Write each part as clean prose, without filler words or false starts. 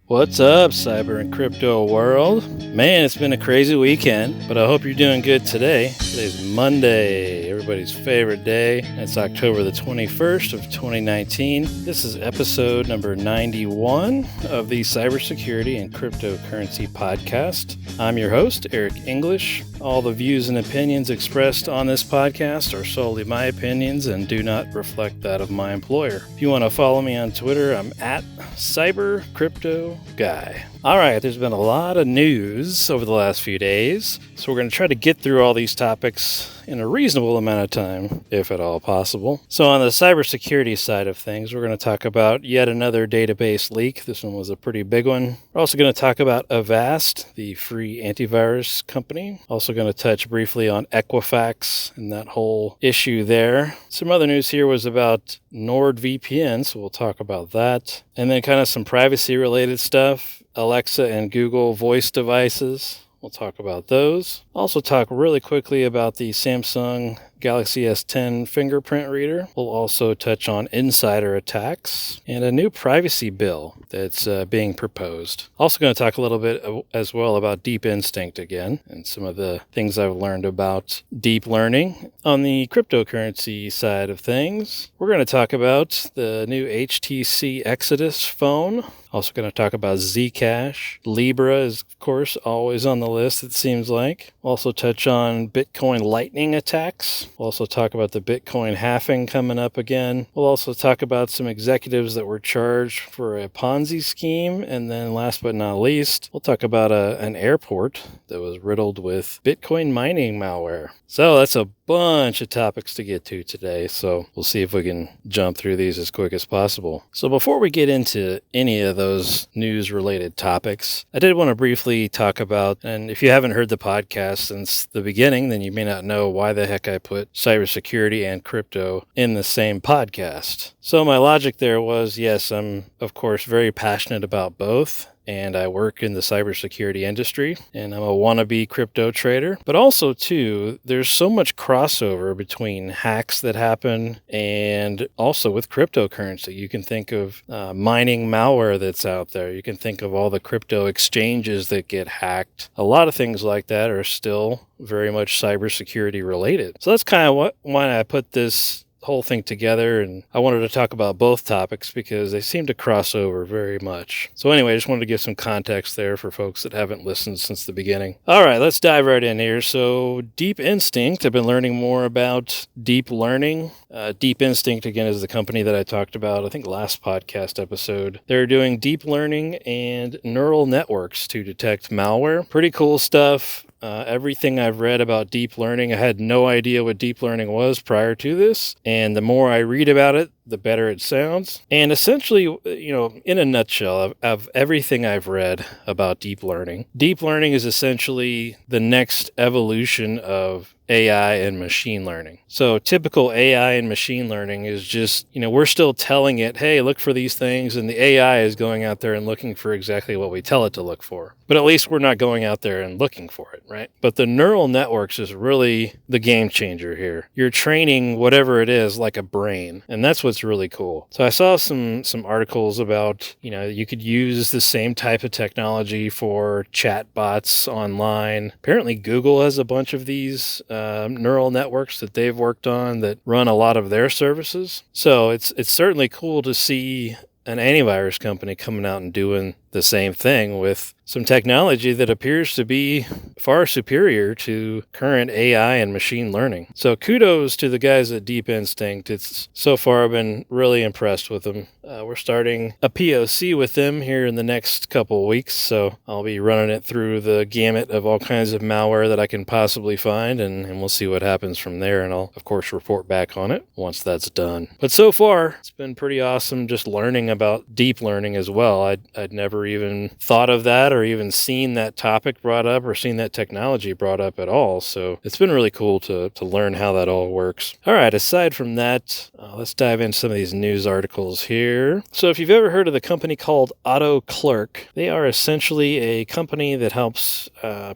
What's up, cyber and crypto world? Man, it's been a crazy weekend, but I hope you're doing good today. Today's Monday, everybody's favorite day. It's October the 21st of 2019. This is episode number 91 of the Cybersecurity and Cryptocurrency podcast. I'm your host, Eric English. All the views and opinions expressed on this podcast are solely my opinions and do not reflect that of my employer. If you want to follow me on Twitter, I'm at CyberCryptoGuy. All right, there's been a lot of news over the last few days, so we're going to try to get through all these topics in a reasonable amount of time, if at all possible. So on the cybersecurity side of things, we're going to talk about yet another database leak. This one was a pretty big one. We're also going to talk about Avast, the free antivirus company. Also going to touch briefly on Equifax and that whole issue there. Some other news here was about NordVPN, so we'll talk about that. And then kind of some privacy-related stuff. Alexa and Google voice devices. We'll talk about those. Also talk really quickly about the Samsung Galaxy S10 fingerprint reader. We'll also touch on insider attacks and a new privacy bill that's being proposed. Also going to talk a little bit as well about Deep Instinct again and some of the things I've learned about deep learning. On the cryptocurrency side of things, we're going to talk about the new HTC Exodus phone. Also going to talk about Zcash. Libra is, of course, always on the list, it seems like. We'll also touch on Bitcoin Lightning attacks. We'll also talk about the Bitcoin halving coming up again. We'll also talk about some executives that were charged for a Ponzi scheme. And then last but not least, we'll talk about an airport that was riddled with Bitcoin mining malware. So that's a bunch of topics to get to today, so we'll see if we can jump through these as quick as possible. So before we get into any of those news-related topics, I did want to briefly talk about, and if you haven't heard the podcast since the beginning, then you may not know why the heck I put cybersecurity and crypto in the same podcast. So my logic there was, yes, I'm, of course, very passionate about both. And I work in the cybersecurity industry, and I'm a wannabe crypto trader. But also, too, there's so much crossover between hacks that happen and also with cryptocurrency. You can think of mining malware that's out there. You can think of all the crypto exchanges that get hacked. A lot of things like that are still very much cybersecurity related. So that's kind of why I put this whole thing together, and I wanted to talk about both topics because they seem to cross over very much. So anyway, I just wanted to give some context there for folks that haven't listened since the beginning. All right, let's dive right in here. So Deep Instinct, I've been learning more about deep learning. Deep Instinct, again, is the company that I talked about, I think last podcast episode. They're doing deep learning and neural networks to detect malware. Pretty cool stuff. Everything I've read about deep learning, I had no idea what deep learning was prior to this. And the more I read about it, the better it sounds. And essentially, in a nutshell, of everything I've read about deep learning is essentially the next evolution of AI and machine learning. So typical AI and machine learning is just, we're still telling it, hey, look for these things, and the AI is going out there and looking for exactly what we tell it to look for. But at least we're not going out there and looking for it, right? But the neural networks is really the game changer here. You're training whatever it is like a brain, and that's what's really cool. So I saw some articles about, you could use the same type of technology for chat bots online. Apparently Google has a bunch of these neural networks that they've worked on that run a lot of their services. So it's certainly cool to see an antivirus company coming out and doing the same thing with some technology that appears to be far superior to current AI and machine learning. So kudos to the guys at Deep Instinct. So far I've been really impressed with them. We're starting a POC with them here in the next couple of weeks, so I'll be running it through the gamut of all kinds of malware that I can possibly find, and we'll see what happens from there, and I'll, of course, report back on it once that's done. But so far, it's been pretty awesome just learning about deep learning as well. I'd never even thought of that or even seen that topic brought up or seen that technology brought up at all, so it's been really cool to learn how that all works. All right, aside from that, let's dive into some of these news articles here. So if you've ever heard of the company called AutoClerk, they are essentially a company that helps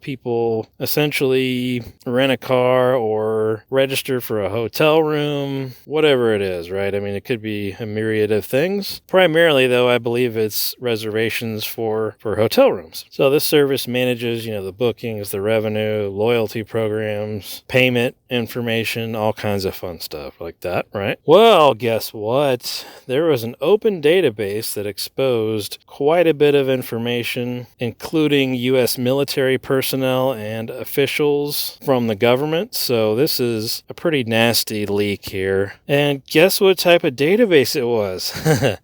people essentially rent a car or register for a hotel room, whatever it is, right? I mean, it could be a myriad of things. Primarily, though, I believe it's reservations reservations for hotel rooms. So this service manages, the bookings, the revenue, loyalty programs, payment information, all kinds of fun stuff like that, right? Well, guess what? There was an open database that exposed quite a bit of information, including U.S. military personnel and officials from the government. So this is a pretty nasty leak here. And guess what type of database it was?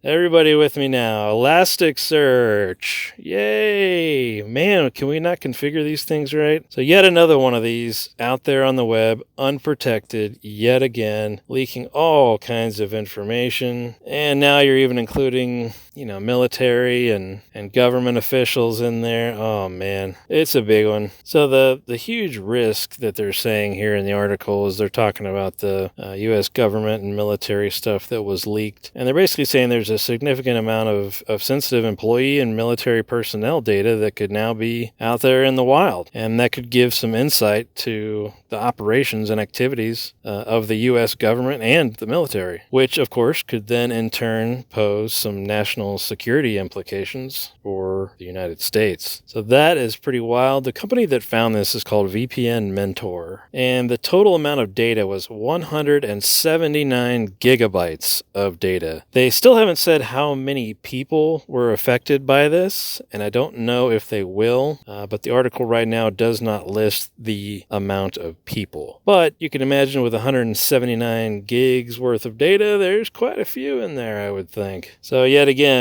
Everybody with me now. Elasticsearch. Yay! Man, can we not configure these things right? So yet another one of these out there on the web, unprotected, yet again, leaking all kinds of information. And now you're even including, military and government officials in there. Oh man, it's a big one. So the huge risk that they're saying here in the article is they're talking about the U.S. government and military stuff that was leaked. And they're basically saying there's a significant amount of sensitive employee and military personnel data that could now be out there in the wild. And that could give some insight to the operations and activities of the U.S. government and the military, which of course could then in turn pose some national security implications for the United States. So that is pretty wild. The company that found this is called VPN Mentor, and the total amount of data was 179 gigabytes of data. They still haven't said how many people were affected by this, and I don't know if they will, but the article right now does not list the amount of people. But you can imagine with 179 gigs worth of data, there's quite a few in there, I would think. So yet again,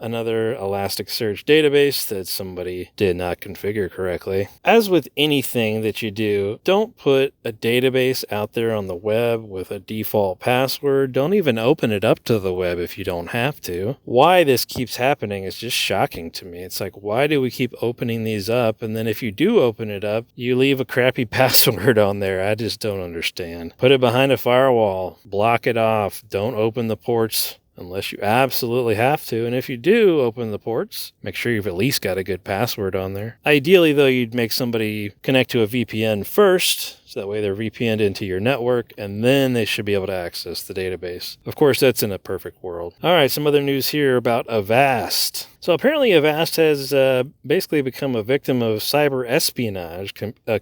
another Elasticsearch database that somebody did not configure correctly. As with anything that you do, don't put a database out there on the web with a default password. Don't even open it up to the web if you don't have to. Why this keeps happening is just shocking to me. It's like, why do we keep opening these up? And then if you do open it up, you leave a crappy password on there. I just don't understand. Put it behind a firewall. Block it off. Don't open the ports unless you absolutely have to. And if you do open the ports, make sure you've at least got a good password on there. Ideally, though, you'd make somebody connect to a VPN first, so that way they're VPN'd into your network, and then they should be able to access the database. Of course, that's in a perfect world. All right, some other news here about Avast. So apparently Avast has basically become a victim of cyber espionage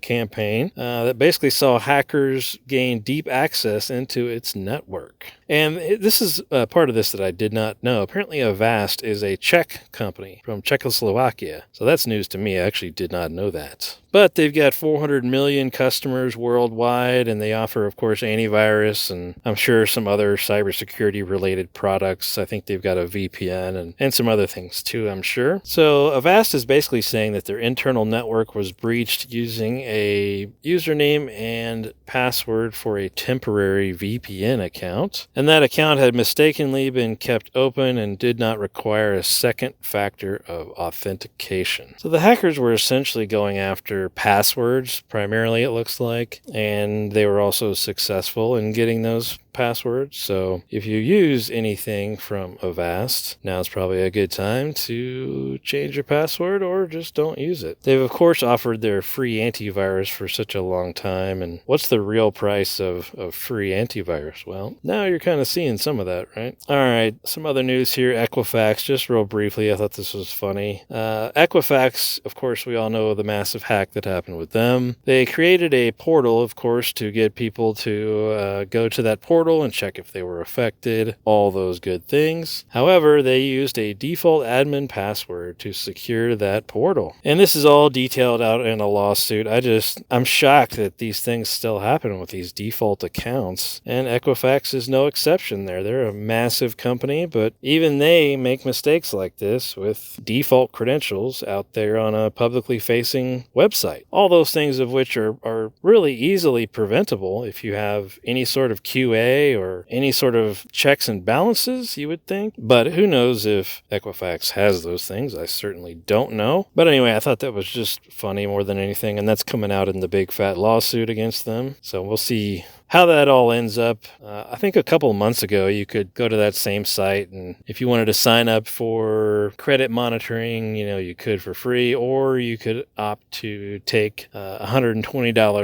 campaign that basically saw hackers gain deep access into its network. And this is part of this that I did not know. Apparently Avast is a Czech company from Czechoslovakia. So that's news to me. I actually did not know that. But they've got 400 million customers worldwide, and they offer, of course, antivirus and I'm sure some other cybersecurity related products. I think they've got a VPN and some other things too, I'm sure. So Avast is basically saying that their internal network was breached using a username and password for a temporary VPN account. And that account had mistakenly been kept open and did not require a second factor of authentication. So the hackers were essentially going after passwords, primarily it looks like, and they were also successful in getting those passwords. So if you use anything from Avast, now's probably a good time to change your password or just don't use it. They've of course offered their free antivirus for such a long time, and what's the real price of free antivirus? Well, now you're kind of seeing some of that, right? All right, some other news here. Equifax, just real briefly, I thought this was funny. Equifax, of course, we all know the massive hack that happened with them. They created a portal, of course, to get people to go to that portal and check if they were affected, all those good things. However, they used a default admin password to secure that portal. And this is all detailed out in a lawsuit. I'm shocked that these things still happen with these default accounts. And Equifax is no exception there. They're a massive company, but even they make mistakes like this with default credentials out there on a publicly facing website. All those things of which are really easily preventable if you have any sort of QA or any sort of checks and balances, you would think. But who knows if Equifax has those things? I certainly don't know. But anyway, I thought that was just funny more than anything, and that's coming out in the big fat lawsuit against them. So we'll see how that all ends up, I think a couple of months ago, you could go to that same site, and if you wanted to sign up for credit monitoring, you could for free, or you could opt to take a $120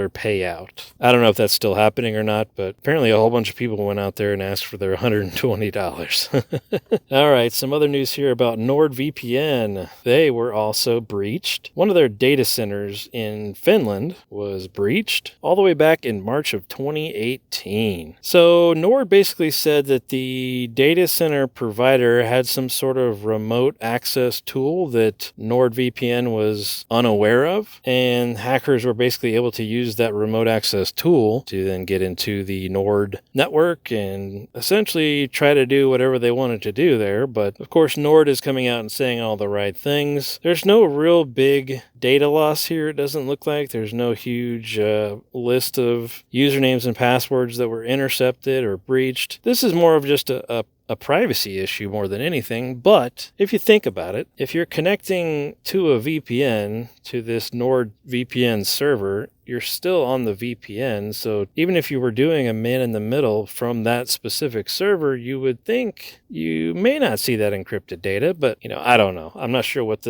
payout. I don't know if that's still happening or not, but apparently a whole bunch of people went out there and asked for their $120. All right, some other news here about NordVPN. They were also breached. One of their data centers in Finland was breached all the way back in March of 2018. So Nord basically said that the data center provider had some sort of remote access tool that NordVPN was unaware of, and hackers were basically able to use that remote access tool to then get into the Nord network and essentially try to do whatever they wanted to do there. But of course, Nord is coming out and saying all the right things. There's no real big data loss here, it doesn't look like. There's no huge list of usernames and passwords that were intercepted or breached. This is more of just a privacy issue more than anything. But if you think about it, if you're connecting to a VPN, to this NordVPN server, you're still on the VPN. So even if you were doing a man in the middle from that specific server, you would think you may not see that encrypted data. But, I don't know. I'm not sure what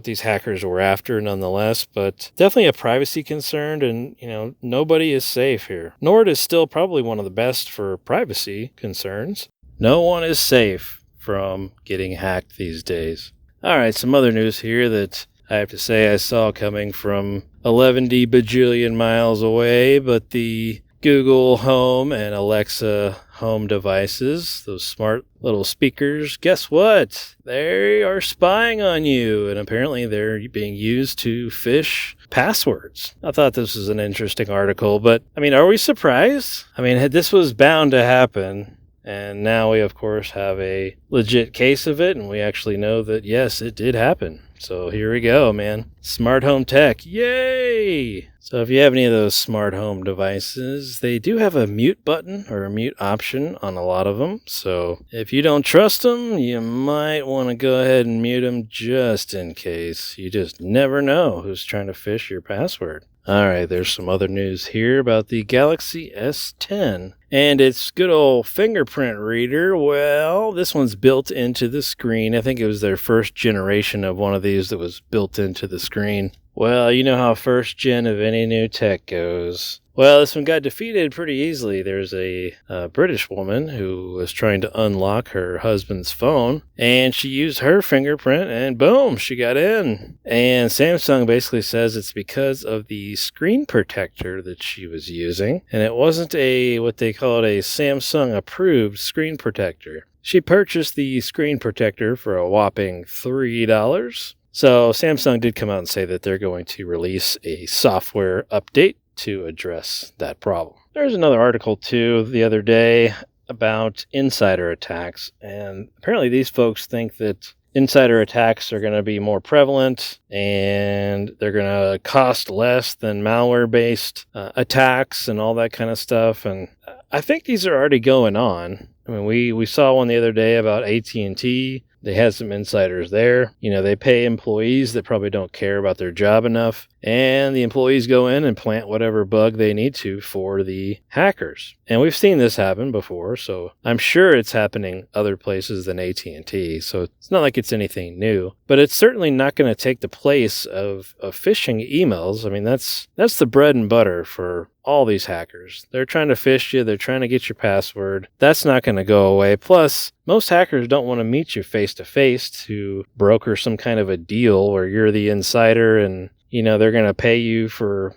these hackers were after nonetheless, but definitely a privacy concern. And, nobody is safe here. Nord is still probably one of the best for privacy concerns. No one is safe from getting hacked these days. All right, some other news here that I have to say I saw coming from 11 bajillion miles away, but the Google Home and Alexa home devices, those smart little speakers, guess what? They are spying on you, and apparently they're being used to phish passwords. I thought this was an interesting article, but, are we surprised? This was bound to happen. And now we, of course, have a legit case of it, and we actually know that, yes, it did happen. So here we go, man. Smart home tech. Yay! So if you have any of those smart home devices, they do have a mute button or a mute option on a lot of them. So if you don't trust them, you might want to go ahead and mute them just in case. You just never know who's trying to phish your password. All right, there's some other news here about the Galaxy S10 and its good old fingerprint reader. Well, this one's built into the screen. I think it was their first generation of one of these that was built into the screen. Well, you know how first gen of any new tech goes. Well, this one got defeated pretty easily. There's a British woman who was trying to unlock her husband's phone, and she used her fingerprint, and boom, she got in. And Samsung basically says it's because of the screen protector that she was using, and it wasn't what they called a Samsung-approved screen protector. She purchased the screen protector for a whopping $3. So Samsung did come out and say that they're going to release a software update to address that problem. There's another article too the other day about insider attacks, and apparently these folks think that insider attacks are going to be more prevalent and they're going to cost less than malware-based attacks and all that kind of stuff. And I think these are already going on. We saw one the other day about AT&T. They had some insiders there. They pay employees that probably don't care about their job enough, and the employees go in and plant whatever bug they need to for the hackers. And we've seen this happen before, so I'm sure it's happening other places than AT&T, so it's not like it's anything new. But it's certainly not going to take the place of phishing emails. That's the bread and butter for all these hackers. They're trying to phish you. They're trying to get your password. That's not going to go away. Plus, most hackers don't want to meet you face-to-face to broker some kind of a deal where you're the insider and, they're going to pay you for,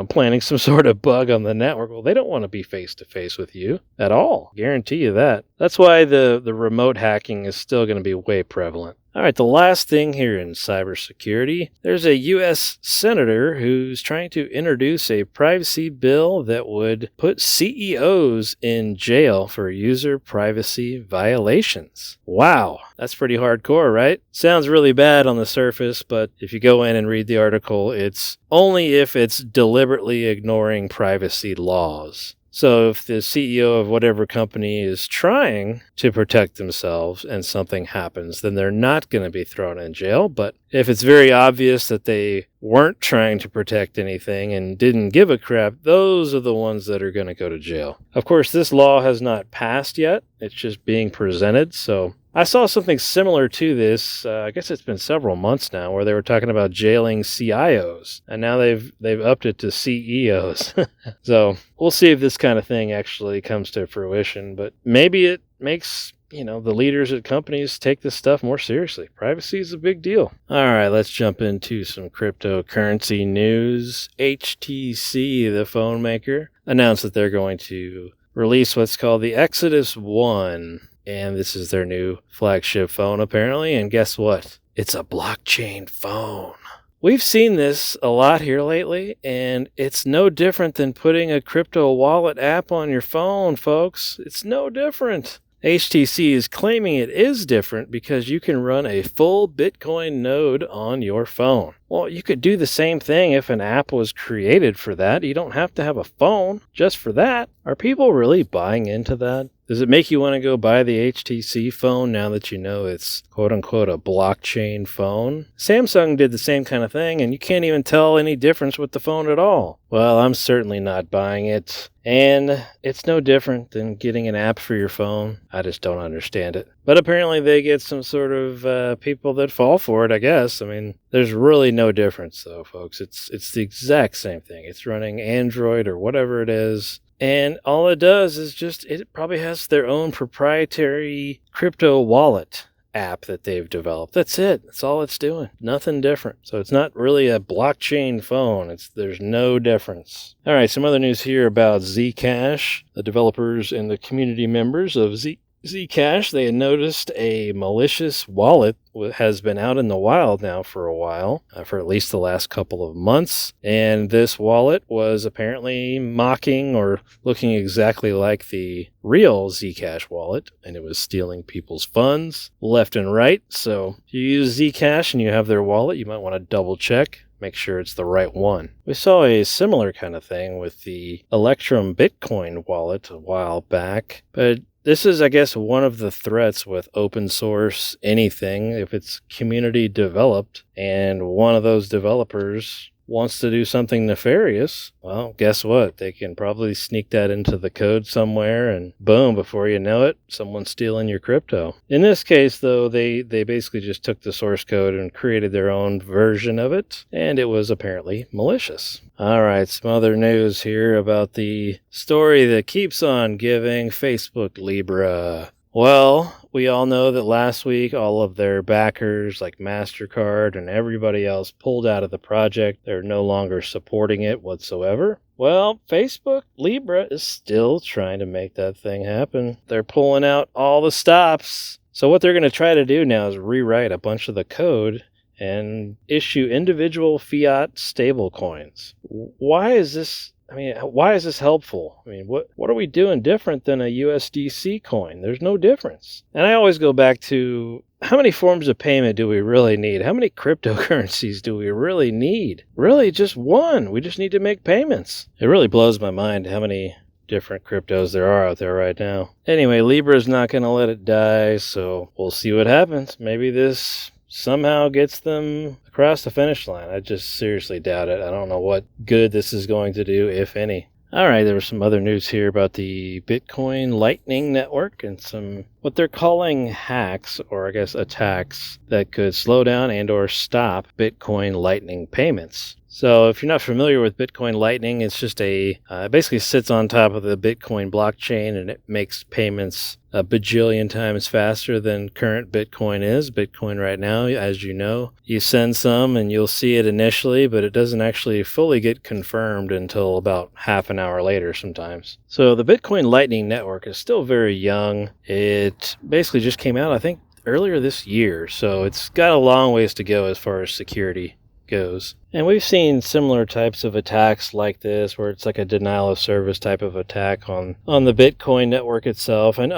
planting some sort of bug on the network. Well, they don't want to be face-to-face with you at all. Guarantee you that. That's why the remote hacking is still going to be way prevalent. All right, the last thing here in cybersecurity, there's a U.S. senator who's trying to introduce a privacy bill that would put CEOs in jail for user privacy violations. Wow, that's pretty hardcore, right? Sounds really bad on the surface, but if you go in and read the article, it's only if it's deliberately ignoring privacy laws. So if the CEO of whatever company is trying to protect themselves and something happens, then they're not going to be thrown in jail. But if it's very obvious that they weren't trying to protect anything and didn't give a crap, those are the ones that are going to go to jail. Of course, this law has not passed yet. It's just being presented. So I saw something similar to this, I guess it's been several months now, where they were talking about jailing CIOs, and now they've upped it to CEOs. So we'll see if this kind of thing actually comes to fruition, but maybe it makes the leaders at companies take this stuff more seriously. Privacy is a big deal. All right, let's jump into some cryptocurrency news. HTC, the phone maker, announced that they're going to release what's called the Exodus 1. And this is their new flagship phone, apparently. And guess what? It's a blockchain phone. We've seen this a lot here lately, and it's no different than putting a crypto wallet app on your phone, folks. It's no different. HTC is claiming it is different because you can run a full Bitcoin node on your phone. Well, you could do the same thing if an app was created for that. You don't have to have a phone just for that. Are people really buying into that? Does it make you want to go buy the HTC phone now that you know it's quote-unquote a blockchain phone? Samsung did the same kind of thing, and you can't even tell any difference with the phone at all. Well, I'm certainly not buying it. And it's no different than getting an app for your phone. I just don't understand it. But apparently they get some sort of people that fall for it, I guess. I mean, there's really no difference, though, folks. It's the exact same thing. It's running Android or whatever it is. And all it does is it probably has their own proprietary crypto wallet app that they've developed. That's it. That's all it's doing. Nothing different. So it's not really a blockchain phone. There's no difference. All right, some other news here about Zcash. The developers and the community members of Zcash, they had noticed a malicious wallet has been out in the wild now for a while, for at least the last couple of months. And this wallet was apparently mocking or looking exactly like the real Zcash wallet, and it was stealing people's funds left and right. So if you use Zcash and you have their wallet, you might want to double check. Make sure it's the right one. We saw a similar kind of thing with the Electrum Bitcoin wallet a while back, but this is, I guess, one of the threats with open source anything. If it's community developed and one of those developers wants to do something nefarious, well, guess what? They can probably sneak that into the code somewhere, and boom, before you know it, someone's stealing your crypto. In this case, though, they basically just took the source code and created their own version of it, and it was apparently malicious. All right, some other news here about the story that keeps on giving, Facebook Libra. Well, we all know that last week all of their backers like MasterCard and everybody else pulled out of the project. They're no longer supporting it whatsoever. Well, Facebook Libra is still trying to make that thing happen. They're pulling out all the stops. So what they're going to try to do now is rewrite a bunch of the code and issue individual fiat stablecoins. Why is this helpful? I mean, what are we doing different than a USDC coin? There's no difference. And I always go back to, how many forms of payment do we really need? How many cryptocurrencies do we really need? Really, just one. We just need to make payments. It really blows my mind how many different cryptos there are out there right now. Anyway, Libra's not going to let it die, so we'll see what happens. Maybe this somehow gets them across the finish line. I just seriously doubt it. I don't know what good this is going to do, if any. All right, there was some other news here about the Bitcoin Lightning Network and some what they're calling hacks, or I guess attacks, that could slow down and or stop Bitcoin Lightning payments. So if you're not familiar with Bitcoin Lightning, it's just it basically sits on top of the Bitcoin blockchain, and it makes payments a bajillion times faster than current Bitcoin is. Bitcoin right now, as you know, you send some and you'll see it initially, but it doesn't actually fully get confirmed until about half an hour later sometimes. So the Bitcoin Lightning Network is still very young. It basically just came out, I think, earlier this year, so it's got a long ways to go as far as security goes. And we've seen similar types of attacks like this, where it's like a denial of service type of attack on the Bitcoin network itself and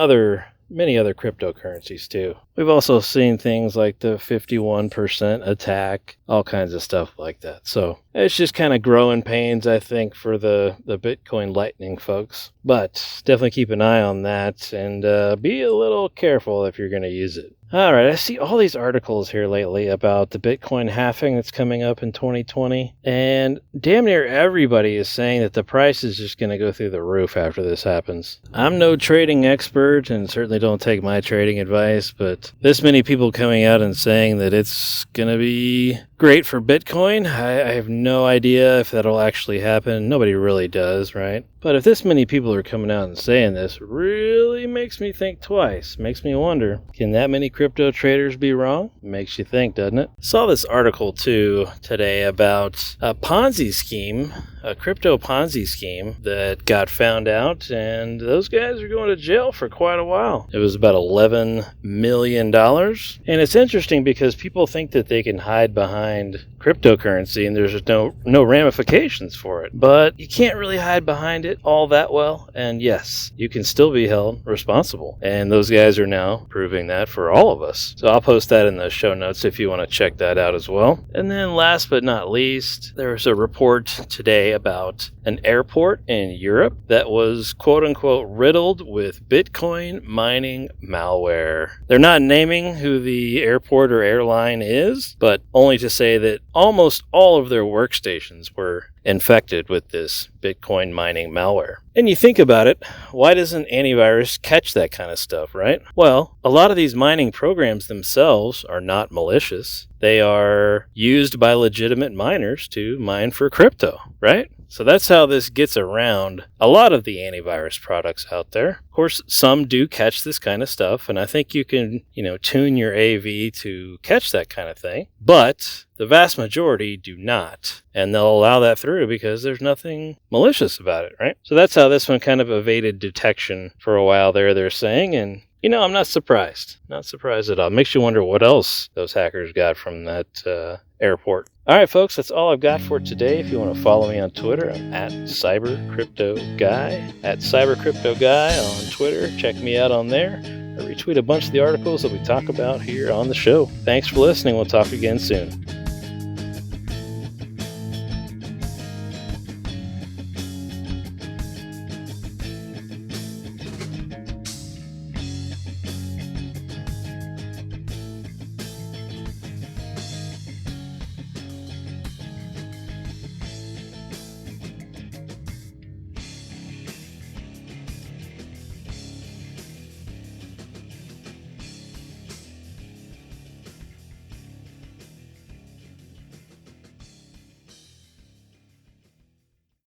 many other cryptocurrencies too. We've also seen things like the 51% attack, all kinds of stuff like that. So It's just kind of growing pains, I think, for the Bitcoin Lightning folks. But definitely keep an eye on that and be a little careful if you're going to use it. All right, I see all these articles here lately about the Bitcoin halving that's coming up in 2020, and damn near everybody is saying that the price is just going to go through the roof after this happens. I'm no trading expert and certainly don't take my trading advice, but this many people coming out and saying that it's going to be great for Bitcoin, I have no idea if that'll actually happen. Nobody really does, right? But if this many people are coming out and saying this, really makes me think twice. Makes me wonder, can that many crypto traders be wrong? Makes you think, doesn't it? Saw this article too today about a Ponzi scheme, a crypto Ponzi scheme that got found out, and those guys are going to jail for quite a while. It was about $11 million. And it's interesting because people think that they can hide behind cryptocurrency and there's no ramifications for it. But you can't really hide behind it all that well. And yes, you can still be held responsible. And those guys are now proving that for all of us. So I'll post that in the show notes if you want to check that out as well. And then last but not least, there was a report today about an airport in Europe that was quote unquote riddled with Bitcoin mining malware. They're not naming who the airport or airline is, but only to say that almost all of their workstations were infected with this Bitcoin mining malware. And you think about it, why doesn't antivirus catch that kind of stuff, right? Well, a lot of these mining programs themselves are not malicious. They are used by legitimate miners to mine for crypto, right? So that's how this gets around a lot of the antivirus products out there. Of course, some do catch this kind of stuff, and I think you can, tune your AV to catch that kind of thing. But the vast majority do not, and they'll allow that through because there's nothing malicious about it, right? So that's how this one kind of evaded detection for a while there, they're saying, and I'm not surprised. Not surprised at all. It makes you wonder what else those hackers got from that airport. All right, folks, that's all I've got for today. If you want to follow me on Twitter, I'm at CyberCryptoGuy. At CyberCryptoGuy on Twitter. Check me out on there. I retweet a bunch of the articles that we talk about here on the show. Thanks for listening. We'll talk again soon.